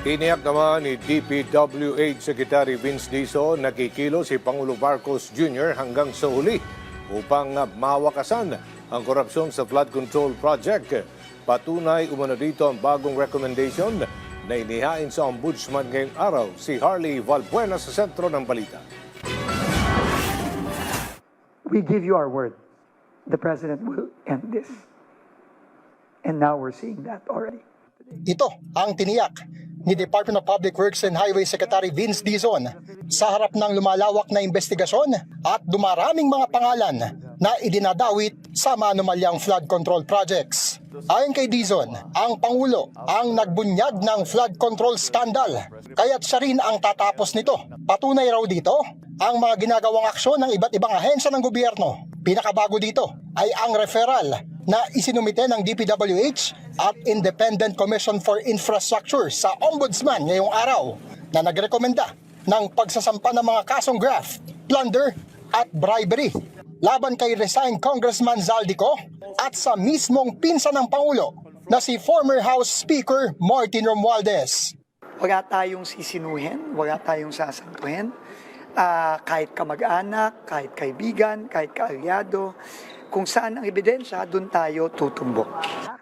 Tiniyak naman ni DPWH Secretary Vince Dizon na kikilo si Pangulo Marcos Jr. hanggang sa huli upang mawakasan ang korupsyon sa flood control project. Patunay umano dito ang bagong recommendation na inihain sa Ombudsman ngayong araw. Si Harley Valbuena sa sentro ng balita. We give you our word. The President will end this. And now we're seeing that already. Ito ang tiniyak ni Department of Public Works and Highway Secretary Vince Dizon sa harap ng lumalawak na investigasyon at dumaraming mga pangalan na idinadawit sa maanumalyang flood control projects. Ayon kay Dizon, ang Pangulo ang nagbunyag ng flood control scandal, kaya't siya rin ang tatapos nito. Patunay raw dito ang mga ginagawang aksyon ng iba't ibang ahensya ng gobyerno. Pinakabago dito ay ang referral na isinumite ng DPWH at Independent Commission for Infrastructure sa Ombudsman ngayong araw na nagrekomenda ng pagsasampa ng mga kasong graft, plunder at bribery laban kay resigned Congressman Zaldico at sa mismong pinsan ng Pangulo na si former House Speaker Martin Romualdez. Wala tayong sisinuhin, wala tayong sasantuhin. Kahit kamag-anak, kahit kaibigan, kahit kaalyado, kung saan ang ebidensya, doon tayo tutumbok.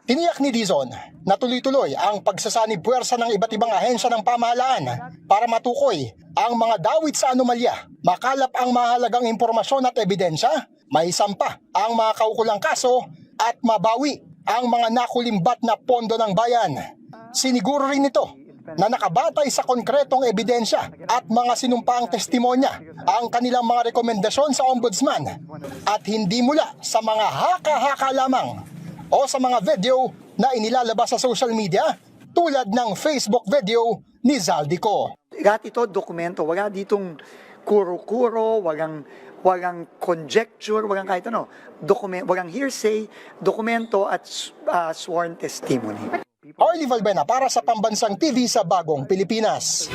Tiniyak ni Dizon na tuloy-tuloy ang pagsasanib puwersa ng iba't ibang ahensya ng pamahalaan para matukoy ang mga dawit sa anomalya, makalap ang mahalagang impormasyon at ebidensya, maisampa ang mga kaukulang kaso at mabawi ang mga nakulimbat na pondo ng bayan. Siniguro rin ito na nakabatay sa konkretong ebidensya at mga sinumpaang testimonya ang kanilang mga rekomendasyon sa Ombudsman at hindi mula sa mga haka-haka lamang o sa mga video na inilalabas sa social media tulad ng Facebook video ni Zaldico. Lahat ito dokumento, wala ditong kuro-kuro, walang conjecture, walang kahit ano, walang hearsay, dokumento at sworn testimony. Harley Valbuena para sa Pambansang TV sa Bagong Pilipinas.